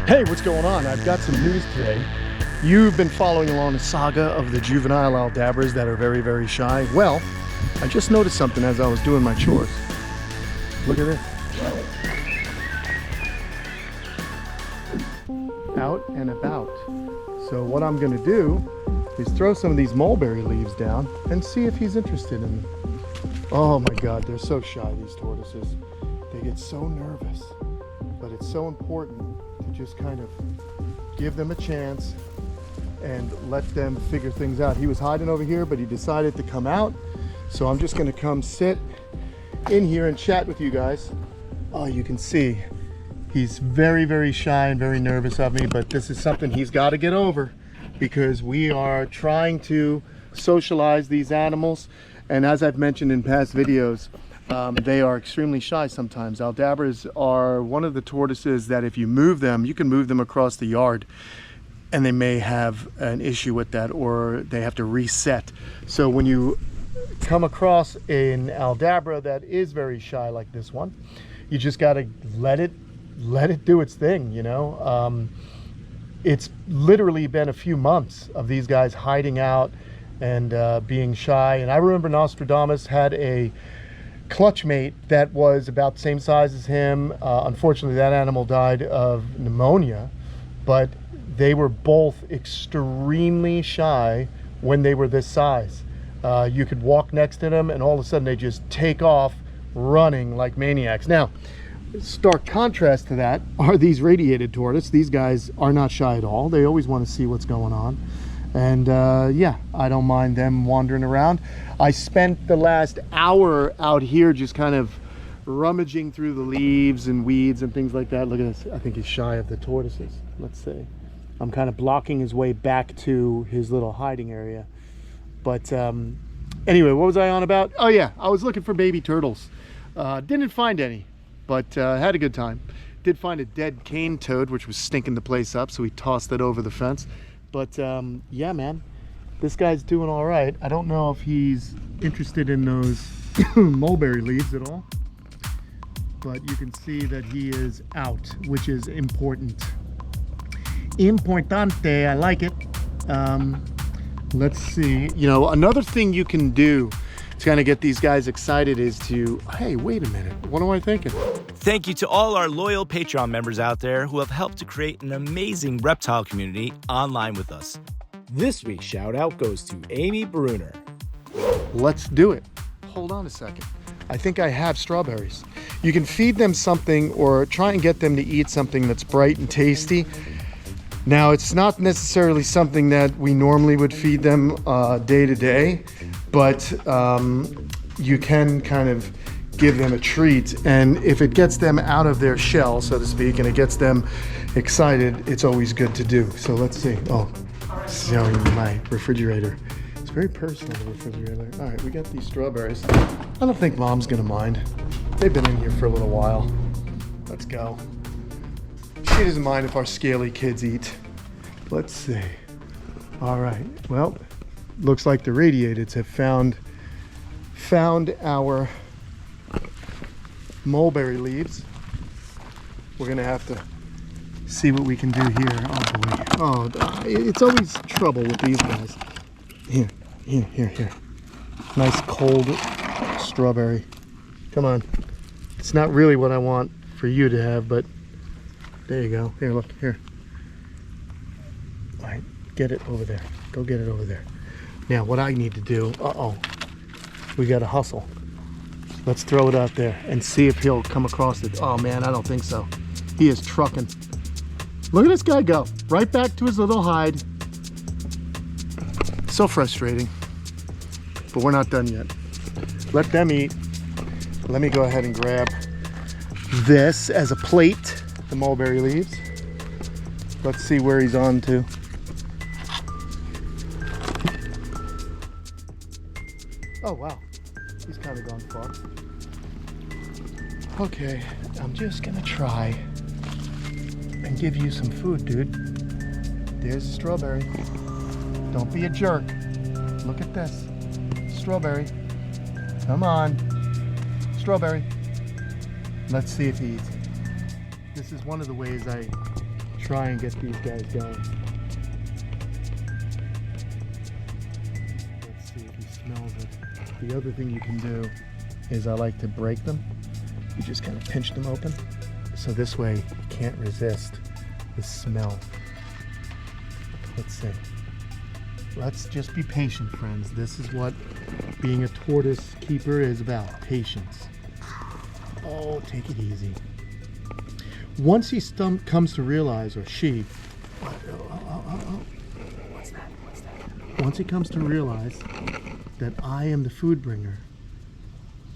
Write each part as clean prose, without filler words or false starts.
Hey, what's going on? I've got some news today. You've been following along the saga of the juvenile aldabras that are very, very shy. Well, I just noticed something as I was doing my chores. Look at this. Out and about. So what I'm gonna do is throw some of these mulberry leaves down and see if he's interested in them. Oh my God, they're so shy, these tortoises. They get so nervous, but it's so important to just kind of give them a chance and let them figure things out. He was hiding over here, but he decided to come out. So I'm just gonna come sit in here and chat with you guys. Oh, you can see he's very, very shy and very nervous of me, but this is something he's got to get over because we are trying to socialize these animals. And as I've mentioned in past videos, they are extremely shy sometimes. Aldabras are one of the tortoises that if you move them, you can move them across the yard and they may have an issue with that, or they have to reset. So when you come across an aldabra that is very shy like this one, you just got to let it do its thing, you know. It's literally been a few months of these guys hiding out and being shy. And I remember Nostradamus had a clutch mate that was about the same size as him. Unfortunately, that animal died of pneumonia, but they were both extremely shy when they were this size. You could walk next to them and all of a sudden they just take off running like maniacs. Now, stark contrast to that are these radiated tortoise. These guys are not shy at all. They always want to see what's going on. And yeah, I don't mind them wandering around. I spent the last hour out here just kind of rummaging through the leaves and weeds and things like that. Look at this. I think he's shy of the tortoises. Let's see. I'm kind of blocking his way back to his little hiding area. But anyway, what was I on about? Oh yeah, I was looking for baby turtles. Didn't find any, but had a good time. Did find a dead cane toad, which was stinking the place up, so we tossed it over the fence. But yeah, man, this guy's doing all right. I don't know if he's interested in those mulberry leaves at all, but you can see that he is out, which is important. Importante, I like it. Let's see. You know, another thing you can do to kind of get these guys excited is to, hey, wait a minute, what am I thinking? Thank you to all our loyal Patreon members out there who have helped to create an amazing reptile community online with us. This week's shout out goes to Amy Bruner. Let's do it. Hold on a second. I think I have strawberries. You can feed them something or try and get them to eat something that's bright and tasty. Now, it's not necessarily something that we normally would feed them day to day, but you can kind of give them a treat. And if it gets them out of their shell, so to speak, and it gets them excited, it's always good to do. So let's see. Oh, showing my refrigerator. It's very personal, the refrigerator. All right, we got these strawberries. I don't think Mom's gonna mind. They've been in here for a little while. Let's go. She doesn't mind if our scaly kids eat. Let's see. All right, well, looks like the radiateds have found our mulberry leaves. We're gonna have to see what we can do here. Oh boy. Oh, it's always trouble with these guys. Here. Nice cold strawberry. Come on. It's not really what I want for you to have, but there you go. Here, look, here. All right, get it over there. Go get it over there. Now, what I need to do, we gotta hustle. Let's throw it out there and see if he'll come across it. Oh man, I don't think so. He is trucking. Look at this guy go. Right back to his little hide. So frustrating. But we're not done yet. Let them eat. Let me go ahead and grab this as a plate, the mulberry leaves. Let's see where he's on to. Oh wow, he's kind of gone far. Okay, I'm just gonna try and give you some food, dude. There's a strawberry. Don't be a jerk. Look at this. Strawberry. Come on. Strawberry. Let's see if he eats it. This is one of the ways I try and get these guys going. Let's see if he smells it. The other thing you can do is I like to break them. You just kind of pinch them open. So this way you can't resist the smell. Let's see. Let's just be patient, friends. This is what being a tortoise keeper is about, patience. Oh, take it easy. Once he comes to realize, or she, what's that? Once he comes to realize that I am the food bringer,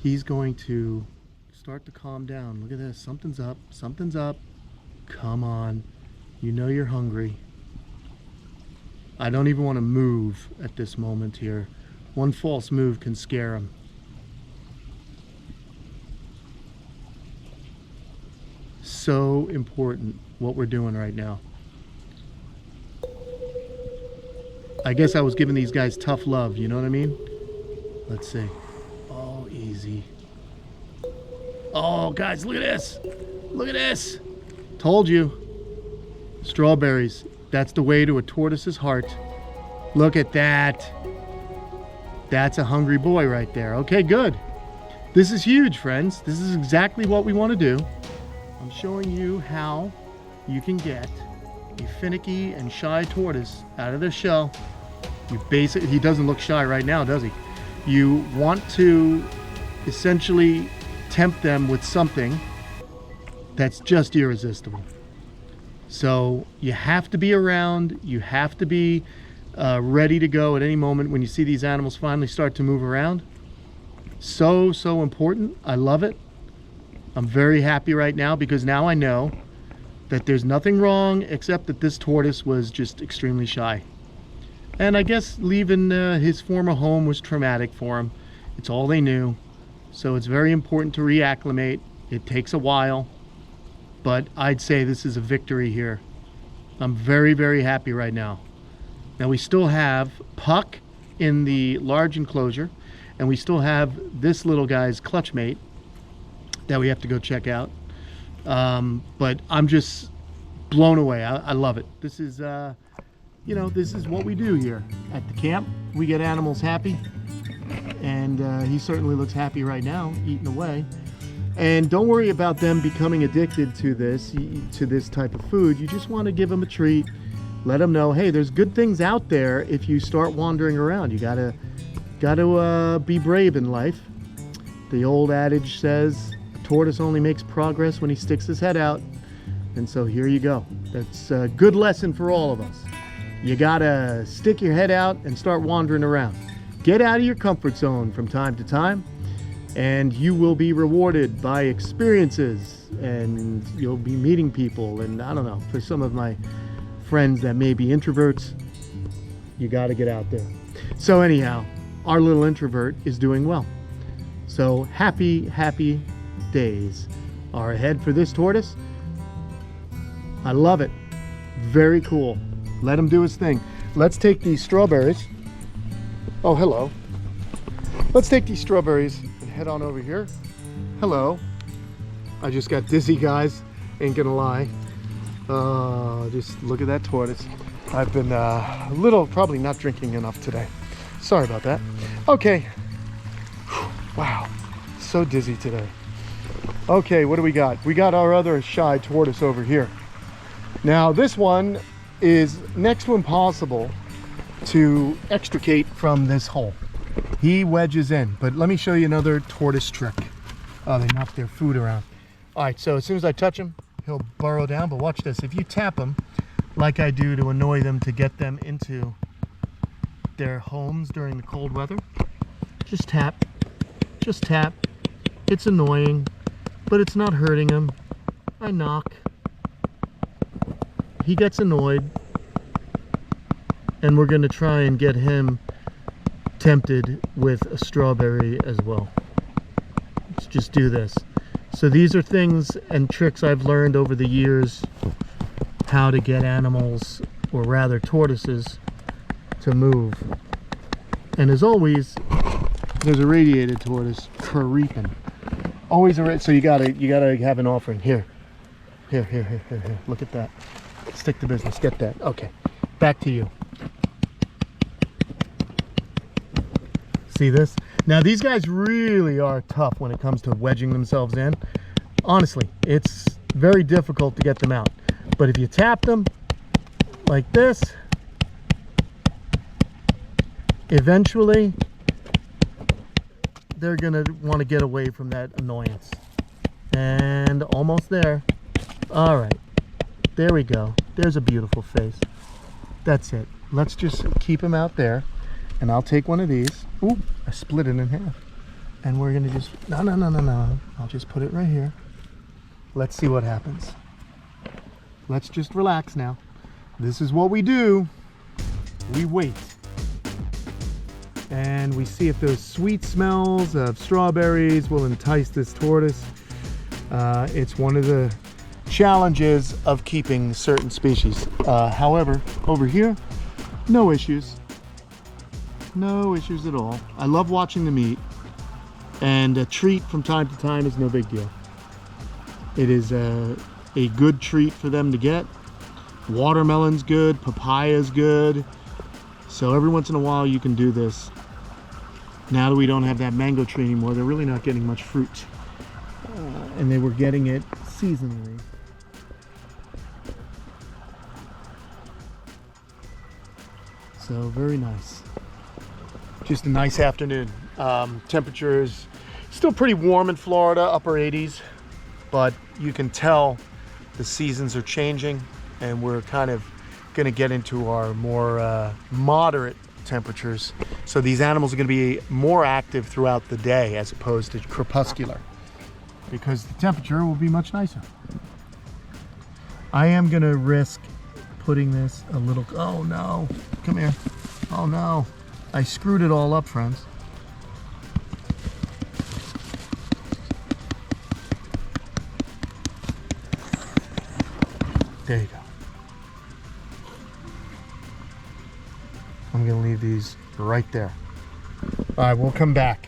he's going to start to calm down. Look at this, something's up, something's up. Come on, you know you're hungry. I don't even want to move at this moment here. One false move can scare him. So important what we're doing right now. I guess I was giving these guys tough love, you know what I mean? Let's see. Oh, easy. Oh, guys, look at this. Look at this. Told you. Strawberries. That's the way to a tortoise's heart. Look at that. That's a hungry boy right there. Okay, good. This is huge, friends. This is exactly what we want to do. I'm showing you how you can get a finicky and shy tortoise out of their shell. He doesn't look shy right now, does he? You want to essentially tempt them with something that's just irresistible. So you have to be around, you have to be ready to go at any moment when you see these animals finally start to move around. So important. I love it. I'm very happy right now because now I know that there's nothing wrong except that this tortoise was just extremely shy. And I guess leaving his former home was traumatic for him. It's all they knew. So it's very important to reacclimate. It takes a while. But I'd say this is a victory here. I'm very, very happy right now. Now we still have Puck in the large enclosure, and we still have this little guy's clutch mate that we have to go check out. But I'm just blown away. I love it. This is, you know, this is what we do here at the camp. We get animals happy, and he certainly looks happy right now, eating away. And don't worry about them becoming addicted to this type of food. You just want to give them a treat. Let them know, hey, there's good things out there if you start wandering around. You gotta be brave in life. The old adage says, a tortoise only makes progress when he sticks his head out. And so here you go. That's a good lesson for all of us. You gotta stick your head out and start wandering around. Get out of your comfort zone from time to time, and you will be rewarded by experiences, and you'll be meeting people. And I don't know, for some of my friends that may be introverts, you got to get out there. So anyhow, our little introvert is doing well. So happy days are ahead for this tortoise. I love it. Very cool. Let him do his thing. Let's take these strawberries. Oh, hello. Let's take these strawberries and head on over here. Hello. I just got dizzy, guys. Ain't gonna lie. Just look at that tortoise. I've been probably not drinking enough today. Sorry about that. Okay. Wow. So dizzy today. Okay, what do we got? We got our other shy tortoise over here. Now, this one is next to impossible to extricate from this hole. He wedges in, but let me show you another tortoise trick. Oh, they knocked their food around. All right, so as soon as I touch him, he'll burrow down, but watch this. If you tap him, like I do to annoy them, to get them into their homes during the cold weather, just tap, just tap. It's annoying, but it's not hurting him. I knock. He gets annoyed, and we're gonna try and get him tempted with a strawberry as well. Let's just do this. So these are things and tricks I've learned over the years, how to get animals, or rather tortoises, to move. And as always, there's a radiated tortoise creeping. Always so you gotta have an offering. Here. Look at that. Stick to business. Get that. Okay. Back to you. See this? Now these guys really are tough when it comes to wedging themselves in. Honestly, it's very difficult to get them out. But if you tap them like this, eventually they're gonna want to get away from that annoyance. And almost there. All right, there we go. There's a beautiful face. That's it. Let's just keep him out there, and I'll take one of these. Ooh, I split it in half. And we're gonna just, no. I'll just put it right here. Let's see what happens. Let's just relax now. This is what we do. We wait. And we see if those sweet smells of strawberries will entice this tortoise. It's one of the challenges of keeping certain species. However, over here, no issues. No issues at all. I love watching them eat, and a treat from time to time is no big deal. It is a good treat for them to get. Watermelon's good, papaya's good. So every once in a while you can do this. Now that we don't have that mango tree anymore, they're really not getting much fruit. And they were getting it seasonally. So very nice. Just a nice afternoon. Temperature is still pretty warm in Florida, upper 80s, but you can tell the seasons are changing, and we're kind of going to get into our more moderate temperatures. So these animals are going to be more active throughout the day as opposed to crepuscular, because the temperature will be much nicer. I am going to risk putting this a little, oh no, come here. Oh no, I screwed it all up, friends. There you go. I'm gonna leave these right there. All right, we'll come back.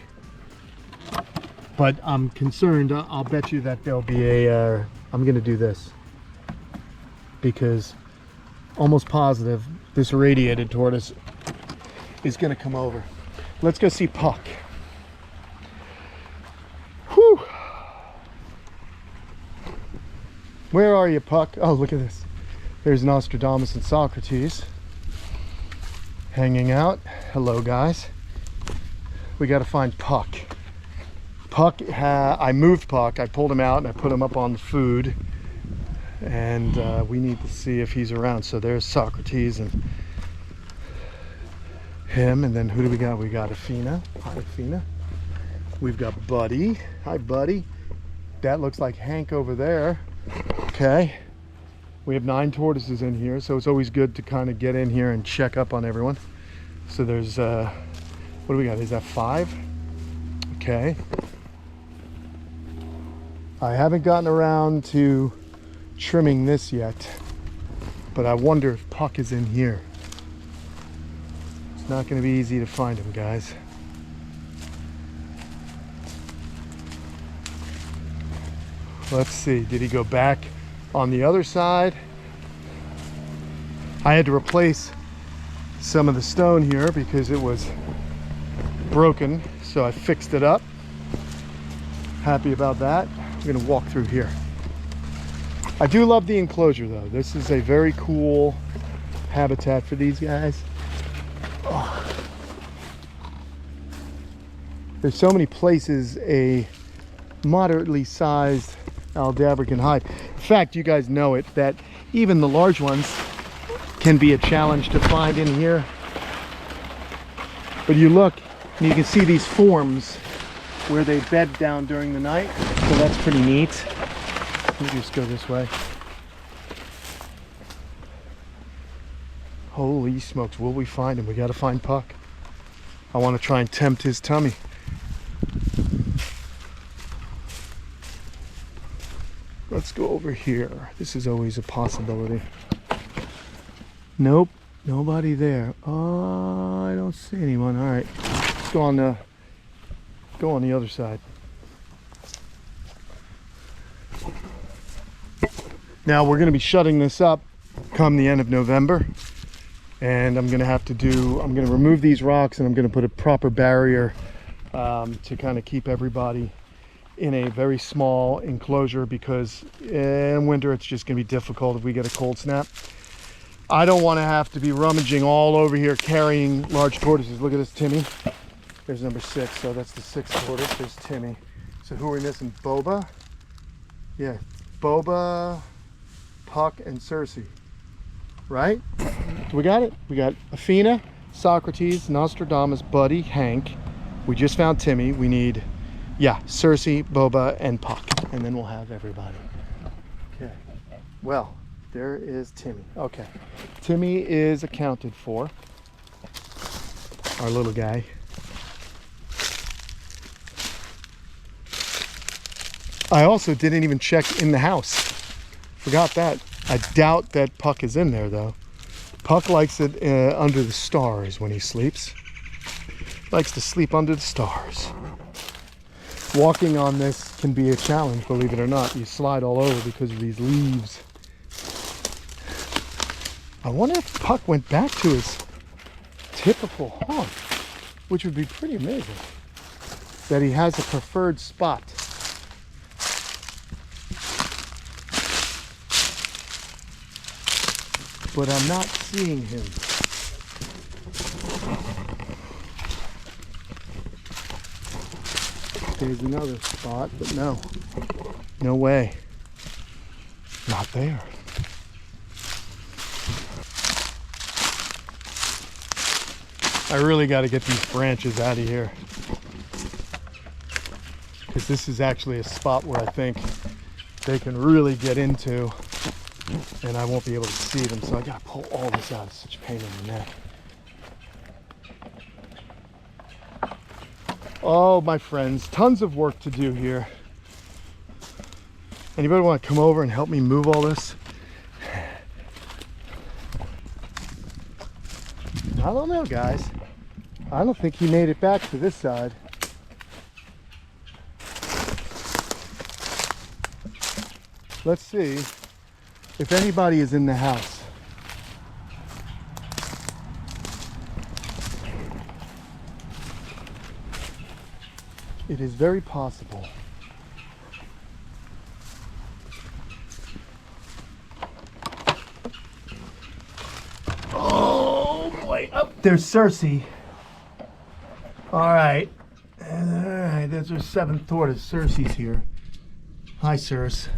But I'm concerned, I'll bet you that there'll be a, I'm gonna do this. Because almost positive this irradiated tortoise is gonna come over. Let's go see Puck. Whew. Where are you, Puck? Oh, look at this. There's Nostradamus and Socrates hanging out. Hello, guys. We got to find Puck. Puck, I moved Puck. I pulled him out and I put him up on the food. And we need to see if he's around. So there's Socrates and him. And then who do we got? We got Athena. Hi, Athena. We've got Buddy. Hi, Buddy. That looks like Hank over there. Okay. We have 9 tortoises in here, so it's always good to kind of get in here and check up on everyone. So there's, what do we got? Is that 5? Okay. I haven't gotten around to trimming this yet, but I wonder if Puck is in here. It's not going to be easy to find him, guys. Let's see, did he go back on the other side? I had to replace some of the stone here because it was broken, so I fixed it up. Happy about that. We're gonna walk through here. I do love the enclosure though. This is a very cool habitat for these guys. Oh. There's so many places a moderately sized Aldabra can hide. In fact, you guys know it, that even the large ones can be a challenge to find in here. But you look and you can see these forms where they bed down during the night, so that's pretty neat. Let me just go this way. Holy smokes, will we find him? We gotta find Puck. I want to try and tempt his tummy. Let's go over here. This is always a possibility. Nope, nobody there. Oh, I don't see anyone. All right, let's go on the other side. Now we're going to be shutting this up come the end of November. And I'm gonna remove these rocks, and I'm gonna put a proper barrier to kind of keep everybody in a very small enclosure, because in winter it's just gonna be difficult if we get a cold snap. I don't want to have to be rummaging all over here carrying large tortoises. Look at this Timmy. There's number 6, so that's the 6th tortoise. There's Timmy. So who are we missing? Boba? Yeah, Boba, Puck, and Cersei. Right? We got it. We got Athena, Socrates, Nostradamus, Buddy, Hank. We just found Timmy. We need, yeah, Cersei, Boba, and Puck. And then we'll have everybody. Okay. Well, there is Timmy. Okay. Timmy is accounted for. Our little guy. I also didn't even check in the house. Forgot that. I doubt that Puck is in there though. Puck likes it under the stars when he sleeps. Likes to sleep under the stars. Walking on this can be a challenge, believe it or not. You slide all over because of these leaves. I wonder if Puck went back to his typical haunt, which would be pretty amazing. That he has a preferred spot. But I'm not seeing him. There's another spot, but no. No way. Not there. I really got to get these branches out of here. Because this is actually a spot where I think they can really get into. And I won't be able to see them, so I gotta pull all this out. It's such a pain in the neck. Oh, my friends, tons of work to do here. Anybody want to come over and help me move all this? I don't know, guys. I don't think he made it back to this side. Let's see if anybody is in the house. It is very possible. Oh boy, oh, there's Cersei. All right, there's our 7th tortoise. Cersei's here. Hi, Cersei.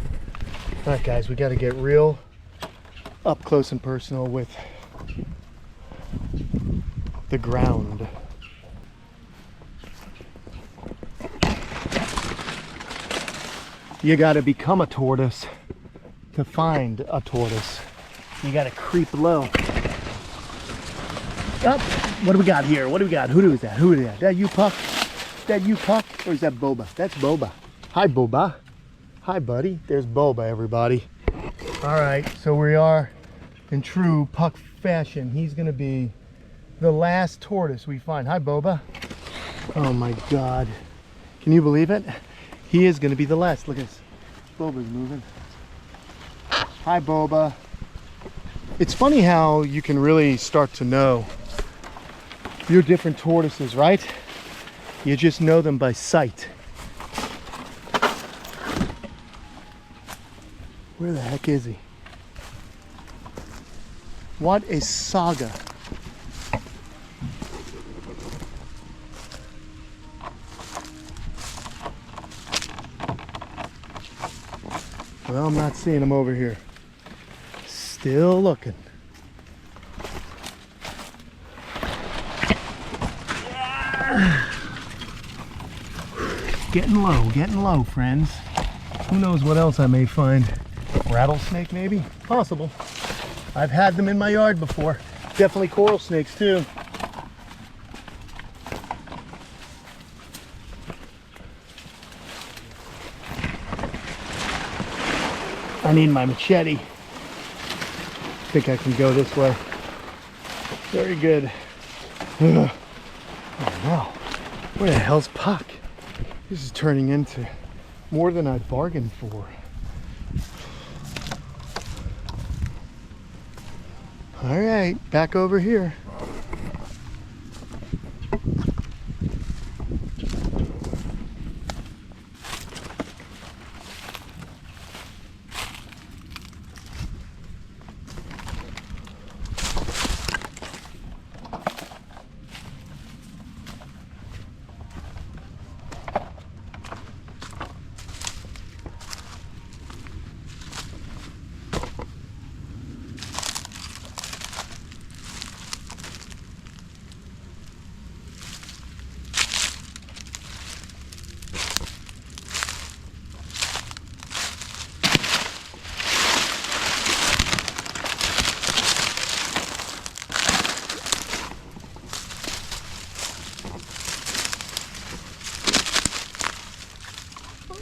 All right, guys, we got to get real up close and personal with the ground. You got to become a tortoise to find a tortoise. You got to creep low. Up. What do we got here? What do we got? Who is that? Who is that? That you, Puck? That you, Puck? Or is that Boba? That's Boba. Hi, Boba. Hi, buddy. There's Boba, everybody. All right, so we are in true Puck fashion. He's going to be the last tortoise we find. Hi, Boba. Oh, my God. Can you believe it? He is going to be the last. Look at this. Boba's moving. Hi, Boba. It's funny how you can really start to know your different tortoises, right? You just know them by sight. Where the heck is he? What a saga. Well, I'm not seeing him over here. Still looking. Yeah. Getting low, friends. Who knows what else I may find. Rattlesnake, maybe? Possible. I've had them in my yard before. Definitely coral snakes, too. I need my machete. I think I can go this way. Very good. Ugh. Oh no. Where the hell's Puck? This is turning into more than I bargained for. All right, back over here.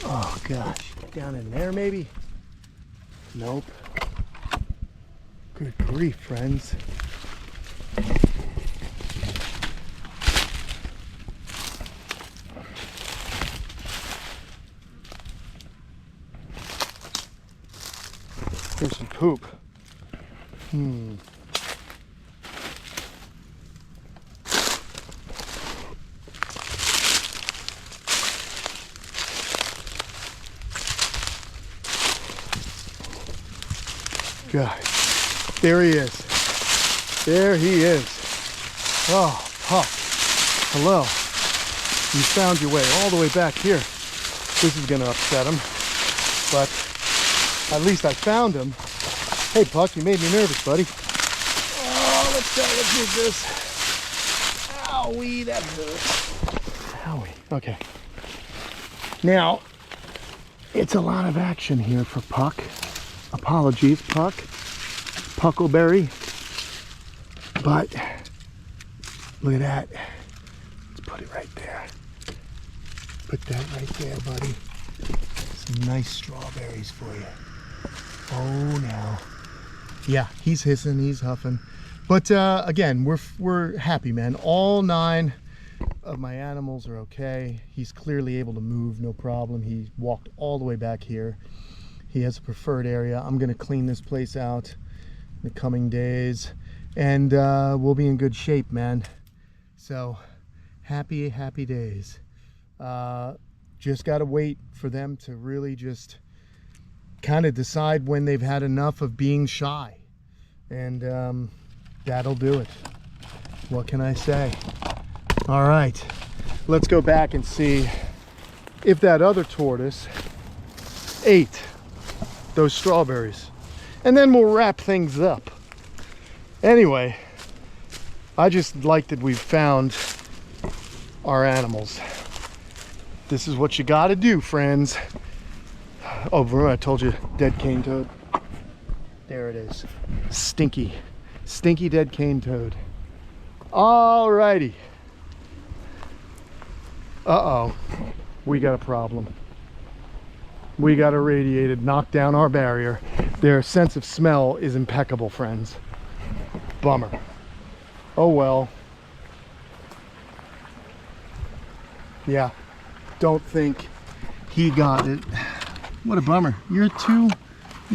Oh gosh, down in there maybe? Nope. Good grief, friends. Here's some poop. Gosh, there he is. There he is. Oh, Puck. Hello. You found your way all the way back here. This is gonna upset him, but at least I found him. Hey, Puck, you made me nervous, buddy. Oh, let's move this. Owie, that hurts. Owie. Okay. Now, it's a lot of action here for Puck. Apologies, Puck. Puckleberry. But look at that. Let's put it right there. Put that right there, buddy. Some nice strawberries for you. Oh, now. Yeah, he's hissing, he's huffing. But again, we're happy, man. All 9 of my animals are okay. He's clearly able to move, no problem. He walked all the way back here. He has a preferred area. I'm gonna clean this place out in the coming days, and we'll be in good shape, man. So happy days. Just gotta wait for them to really just kind of decide when they've had enough of being shy, and that'll do it. What can I say? All right, let's go back and see if that other tortoise ate those strawberries, and then we'll wrap things up. Anyway, I just like that we've found our animals. This is what you got to do, friends. Oh, I told you, dead cane toad. There it is. Stinky dead cane toad. All righty. Uh-oh, we got a problem. We got irradiated, knocked down our barrier. Their sense of smell is impeccable, friends. Bummer. Oh well. Yeah, don't think he got it. What a bummer. You're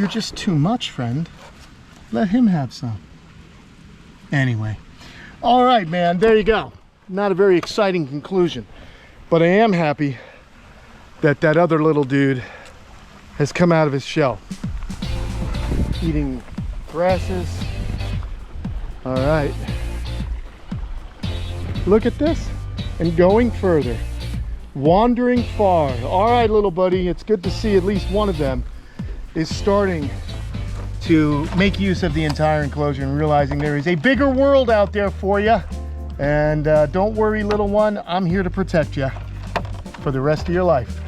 just too much, friend. Let him have some. Anyway. All right, man, there you go. Not a very exciting conclusion, but I am happy that that other little dude has come out of his shell. Eating grasses. All right. Look at this. And going further. Wandering far. All right, little buddy, it's good to see at least one of them is starting to make use of the entire enclosure and realizing there is a bigger world out there for you. And don't worry, little one, I'm here to protect you for the rest of your life.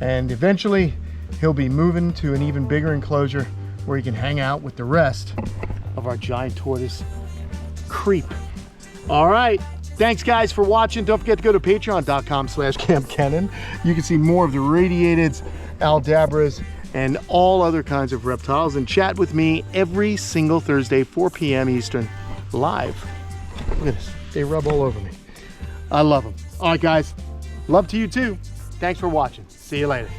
And eventually, he'll be moving to an even bigger enclosure where he can hang out with the rest of our giant tortoise creep. All right. Thanks, guys, for watching. Don't forget to go to patreon.com/Kamp Kenan. You can see more of the radiateds, aldabras, and all other kinds of reptiles, and chat with me every single Thursday, 4 p.m. Eastern, live. Look at this. They rub all over me. I love them. All right, guys. Love to you, too. Thanks for watching. See you later.